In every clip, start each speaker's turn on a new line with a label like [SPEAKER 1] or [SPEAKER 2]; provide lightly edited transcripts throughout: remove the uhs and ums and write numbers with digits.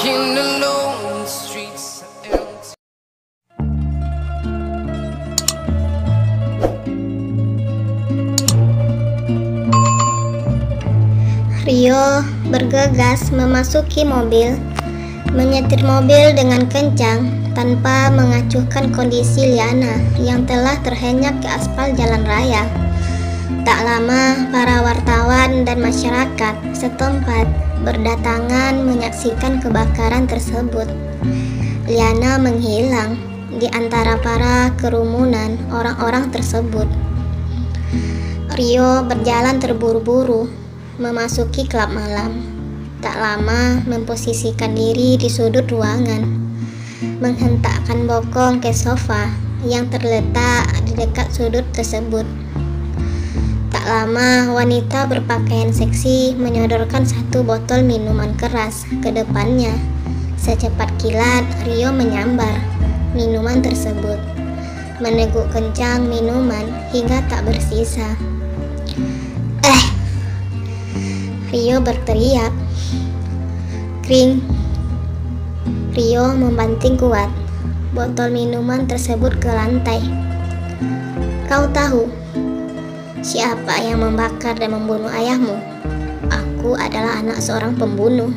[SPEAKER 1] walking alone, the streets are empty.
[SPEAKER 2] Rio bergegas memasuki mobil, menyetir mobil dengan kencang tanpa mengacuhkan kondisi Liana yang telah terhenyak ke aspal jalan raya. Tak lama, para wartawan dan masyarakat setempat berdatangan menyaksikan kebakaran tersebut. Liana menghilang di antara para kerumunan orang-orang tersebut. Rio berjalan terburu-buru memasuki klub malam. Tak lama memposisikan diri di sudut ruangan, menghentakkan bokong ke sofa yang terletak di dekat sudut tersebut. Tak lama wanita berpakaian seksi menyodorkan satu botol minuman keras ke depannya. Secepat kilat Rio menyambar minuman tersebut, meneguk kencang minuman hingga tak bersisa. Rio berteriak. Kring. Rio membanting kuat botol minuman tersebut ke lantai. Kau tahu siapa yang membakar dan membunuh ayahmu? Aku adalah anak seorang pembunuh.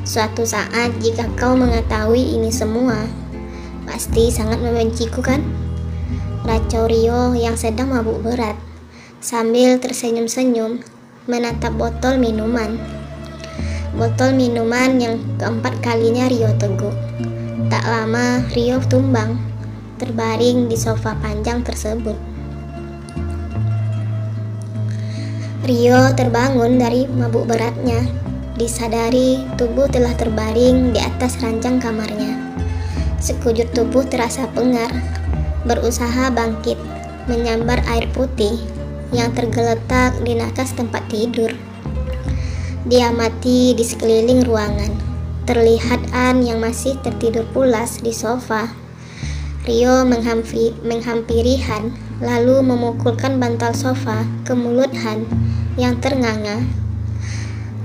[SPEAKER 2] Suatu saat jika kau mengetahui ini semua, pasti sangat membenciku, kan? Racau Rio yang sedang mabuk berat sambil tersenyum-senyum menatap botol minuman. Botol minuman yang keempat kalinya Rio teguk. Tak lama Rio tumbang, terbaring di sofa panjang tersebut. Rio terbangun dari mabuk beratnya, disadari tubuh telah terbaring di atas ranjang kamarnya. Sekujur tubuh terasa pengar, berusaha bangkit, menyambar air putih yang tergeletak di nakas tempat tidur. Diamati di sekeliling ruangan, terlihat An yang masih tertidur pulas di sofa. Rio menghampiri Han, lalu memukulkan bantal sofa ke mulut Han yang ternganga.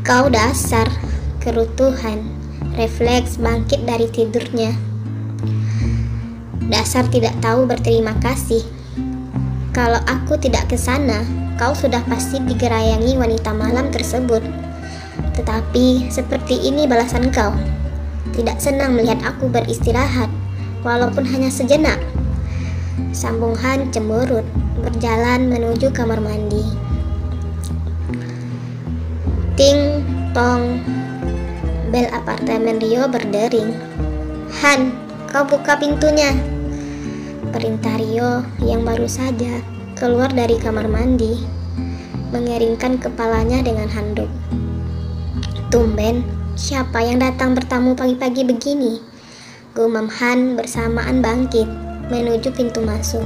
[SPEAKER 2] Kau dasar, kerutuhan. Refleks bangkit dari tidurnya. Dasar tidak tahu berterima kasih. Kalau aku tidak ke sana, kau sudah pasti digerayangi wanita malam tersebut. Tetapi seperti ini balasan kau. Tidak senang melihat aku beristirahat, walaupun hanya sejenak. Sambung Han cemberut, berjalan menuju kamar mandi. Ting tong. Bel apartemen Rio berdering. Han, kau buka pintunya, perintah Rio yang baru saja keluar dari kamar mandi, mengeringkan kepalanya dengan handuk. Tumben, siapa yang datang bertamu pagi-pagi begini? Gumam Han bersamaan bangkit menuju pintu masuk.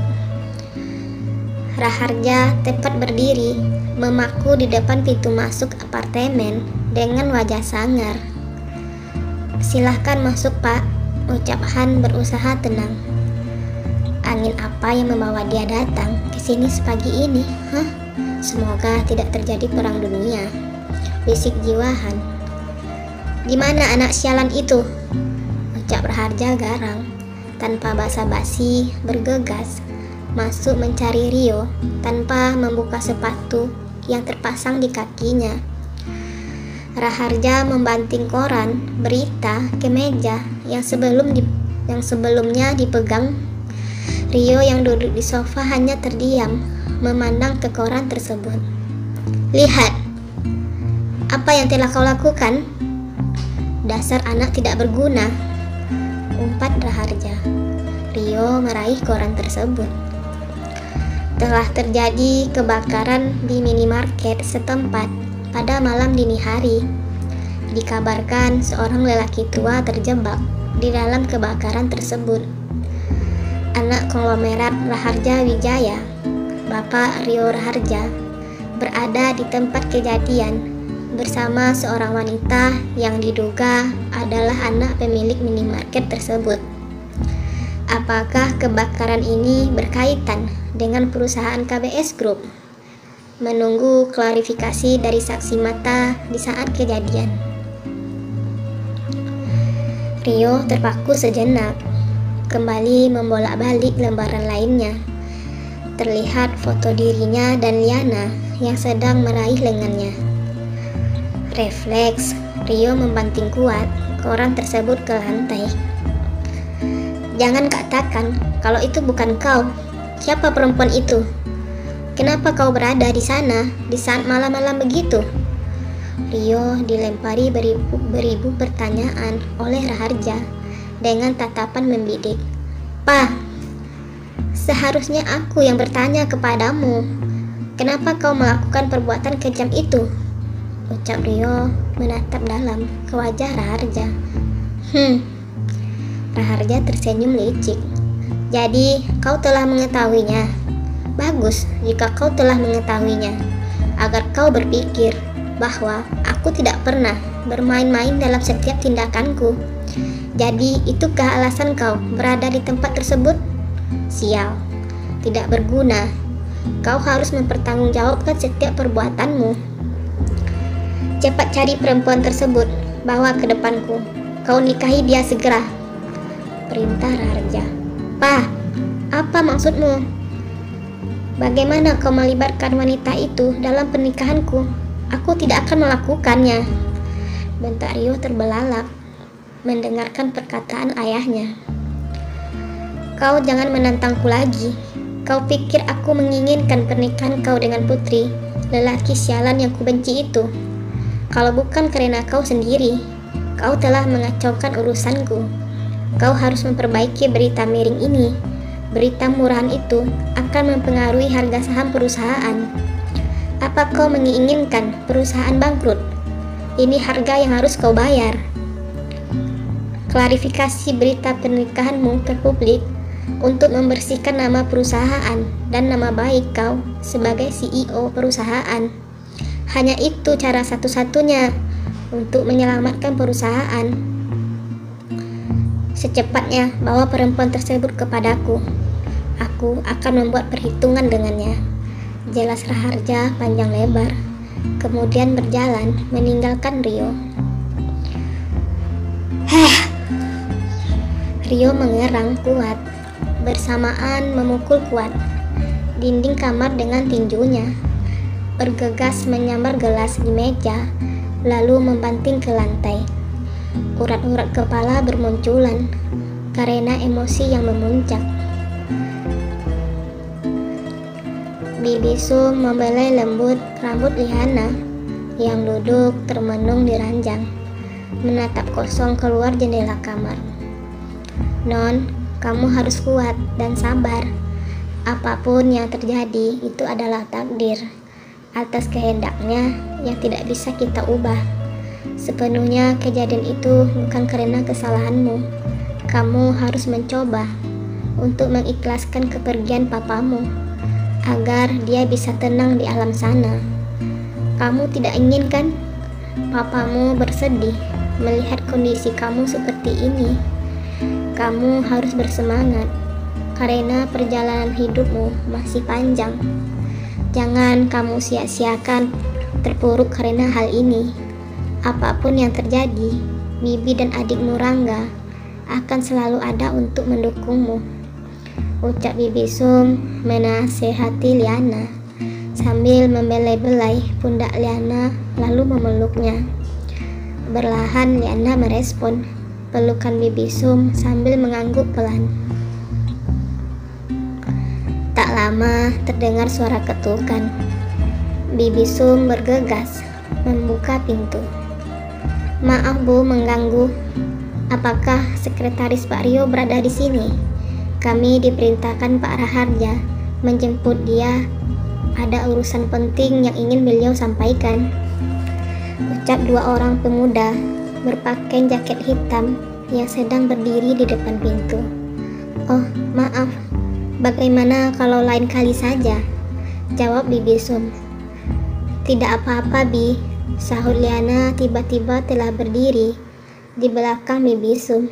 [SPEAKER 2] Raharja tepat berdiri memaku di depan pintu masuk apartemen dengan wajah sangar. Silahkan masuk, Pak, ucap Han berusaha tenang. Angin apa yang membawa dia datang ke sini sepagi ini? Semoga tidak terjadi perang dunia, bisik jiwa Han. Di mana anak sialan itu? Ucap Raharja garang, tanpa basa-basi bergegas masuk mencari Rio tanpa membuka sepatu yang terpasang di kakinya. Raharja membanting koran berita ke meja yang sebelumnya dipegang. Rio yang duduk di sofa hanya terdiam memandang ke koran tersebut. Lihat, apa yang telah kau lakukan? Dasar anak tidak berguna, umpat Raharja. Rio meraih koran tersebut. Telah terjadi kebakaran di minimarket setempat pada malam dini hari. Dikabarkan seorang lelaki tua terjebak di dalam kebakaran tersebut. Anak konglomerat Raharja Wijaya, Bapak Rio Raharja, berada di tempat kejadian bersama seorang wanita yang diduga adalah anak pemilik minimarket tersebut. Apakah kebakaran ini berkaitan dengan perusahaan KBS Group? Menunggu klarifikasi dari saksi mata di saat kejadian. Rio terpaku sejenak, kembali membolak-balik lembaran lainnya. Terlihat foto dirinya dan Liana yang sedang meraih lengannya. Refleks, Rio membanting kuat koran tersebut ke lantai. Jangan katakan kalau itu bukan kau. Siapa perempuan itu? Kenapa kau berada di sana di saat malam-malam begitu? Rio dilempari beribu pertanyaan oleh Raharja dengan tatapan membidik. "Pa, seharusnya aku yang bertanya kepadamu. Kenapa kau melakukan perbuatan kejam itu?" ucap Rio menatap dalam ke wajah Raharja. Raharja tersenyum licik. "Jadi kau telah mengetahuinya. Bagus jika kau telah mengetahuinya, agar kau berpikir bahwa aku tidak pernah bermain-main dalam setiap tindakanku. Jadi itukah alasan kau berada di tempat tersebut? Sial, tidak berguna. Kau harus mempertanggungjawabkan setiap perbuatanmu. Cepat cari perempuan tersebut, bawa ke depanku. Kau nikahi dia segera," perintah Raharja. "Pa, apa maksudmu? Bagaimana kau melibatkan wanita itu dalam pernikahanku? Aku tidak akan melakukannya," bentak Rio terbelalak mendengarkan perkataan ayahnya. "Kau jangan menantangku lagi. Kau pikir aku menginginkan pernikahan kau dengan putri, lelaki sialan yang kubenci itu? Kalau bukan karena kau sendiri, kau telah mengacaukan urusanku. Kau harus memperbaiki berita miring ini. Berita murahan itu akan mempengaruhi harga saham perusahaan. Apa kau menginginkan perusahaan bangkrut? Ini harga yang harus kau bayar. Klarifikasi berita pernikahanmu ke publik untuk membersihkan nama perusahaan dan nama baik kau sebagai CEO perusahaan. Hanya itu cara satu-satunya untuk menyelamatkan perusahaan. Secepatnya bawa perempuan tersebut kepadaku. Aku akan membuat perhitungan dengannya," jelas Raharja panjang lebar, kemudian berjalan meninggalkan Rio. Rio mengerang kuat, bersamaan memukul kuat dinding kamar dengan tinjunya, bergegas menyambar gelas di meja, lalu membanting ke lantai. Urat-urat kepala bermunculan karena emosi yang memuncak. Bibi Sum membelai lembut rambut Liana yang duduk termenung di ranjang, menatap kosong keluar jendela kamar. "Non, kamu harus kuat dan sabar. Apapun yang terjadi itu adalah takdir atas kehendaknya yang tidak bisa kita ubah. Sepenuhnya kejadian itu bukan karena kesalahanmu. Kamu harus mencoba untuk mengikhlaskan kepergian papamu agar dia bisa tenang di alam sana. Kamu tidak inginkan papamu bersedih melihat kondisi kamu seperti ini. Kamu harus bersemangat karena perjalanan hidupmu masih panjang. Jangan kamu sia-siakan terpuruk karena hal ini. Apapun yang terjadi, Bibi dan adikmu Rangga akan selalu ada untuk mendukungmu," ucap Bibi Sum menasehati Liana sambil membelai-belai pundak Liana lalu memeluknya. Perlahan Liana merespon pelukan Bibi Sum sambil mengangguk pelan. Tak lama terdengar suara ketukan. Bibi Sum bergegas membuka pintu. "Maaf Bu mengganggu. Apakah sekretaris Pak Rio berada di sini? Kami diperintahkan Pak Raharja menjemput dia. Ada urusan penting yang ingin beliau sampaikan," ucap dua orang pemuda berpakaian jaket hitam yang sedang berdiri di depan pintu. "Oh, maaf. Bagaimana kalau lain kali saja?" jawab Bibi Sum. "Tidak apa-apa, Bi," sahut Liana tiba-tiba telah berdiri di belakang Bibi Sum.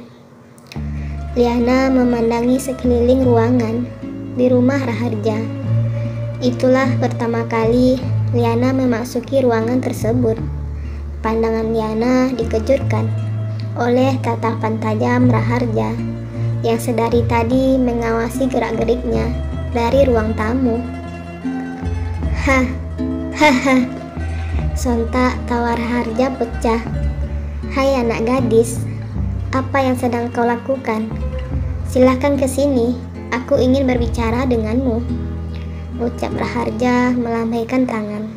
[SPEAKER 2] Liana memandangi sekeliling ruangan di rumah Raharja. Itulah pertama kali Liana memasuki ruangan tersebut. Pandangan Liana dikejutkan oleh tatapan tajam Raharja yang sedari tadi mengawasi gerak-geriknya dari ruang tamu. Hahaha, sontak tawa Raharja pecah. Hai anak gadis, apa yang sedang kau lakukan? Silahkan ke sini, aku ingin berbicara denganmu, ucap Raharja melambaikan tangan,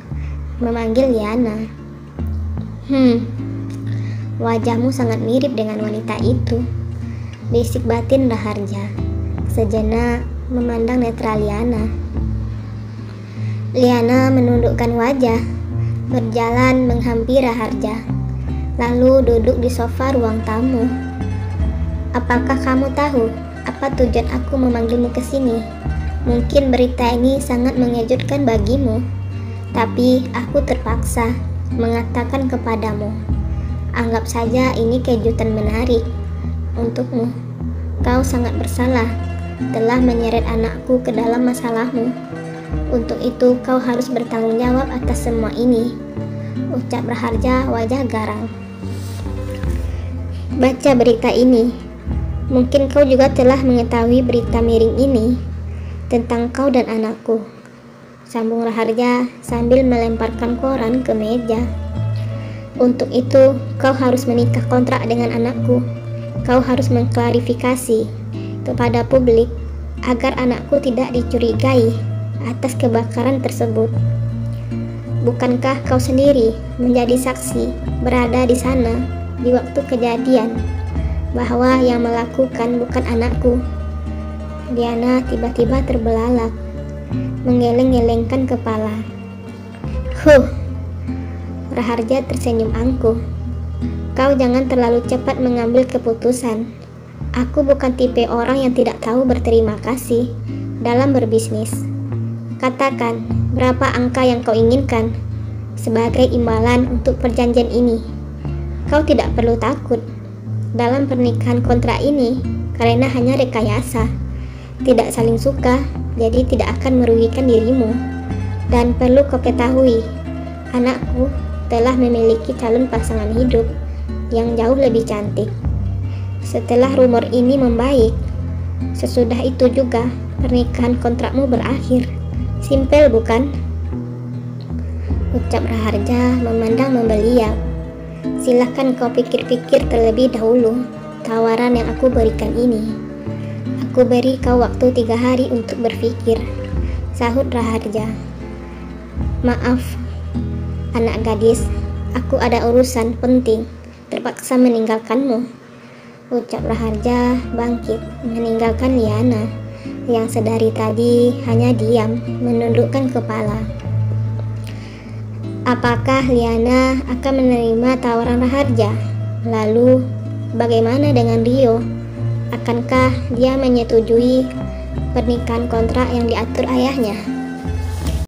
[SPEAKER 2] memanggil Liana. Wajahmu sangat mirip dengan wanita itu, bisik batin Raharja, sejenak memandang netral Liana. Liana menundukkan wajah, berjalan menghampiri Raharja, lalu duduk di sofa ruang tamu. Apakah kamu tahu apa tujuan aku memanggilmu ke sini? Mungkin berita ini sangat mengejutkan bagimu, tapi aku terpaksa mengatakan kepadamu. Anggap saja ini kejutan menarik untukmu. Kau sangat bersalah telah menyeret anakku ke dalam masalahmu. Untuk itu kau harus bertanggung jawab atas semua ini, ucap Raharja wajah garang. Baca berita ini. Mungkin kau juga telah mengetahui berita miring ini tentang kau dan anakku, sambung Raharja sambil melemparkan koran ke meja. Untuk itu, kau harus menikah kontrak dengan anakku. Kau harus mengklarifikasi kepada publik agar anakku tidak dicurigai atas kebakaran tersebut. Bukankah kau sendiri menjadi saksi berada di sana di waktu kejadian bahwa yang melakukan bukan anakku? Liana tiba-tiba terbelalak, menggeleng-gelengkan kepala. Raharja tersenyum angkuh. Kau jangan terlalu cepat mengambil keputusan. Aku bukan tipe orang yang tidak tahu berterima kasih dalam berbisnis. Katakan, berapa angka yang kau inginkan sebagai imbalan untuk perjanjian ini? Kau tidak perlu takut dalam pernikahan kontrak ini, karena hanya rekayasa, tidak saling suka, jadi tidak akan merugikan dirimu. Dan perlu kau ketahui, anakku telah memiliki calon pasangan hidup yang jauh lebih cantik. Setelah rumor ini membaik, sesudah itu juga pernikahan kontrakmu berakhir. Simpel bukan? Ucap Raharja memandang membeliau. Silahkan kau pikir-pikir terlebih dahulu tawaran yang aku berikan ini. Aku beri kau waktu 3 hari untuk berpikir, sahut Raharja. Maaf, anak gadis, aku ada urusan penting, terpaksa meninggalkanmu, ucap Raharja bangkit meninggalkan Liana yang sedari tadi hanya diam menundukkan kepala. Apakah Liana akan menerima tawaran Raharja? Lalu bagaimana dengan Rio? Akankah dia menyetujui pernikahan kontrak yang diatur ayahnya?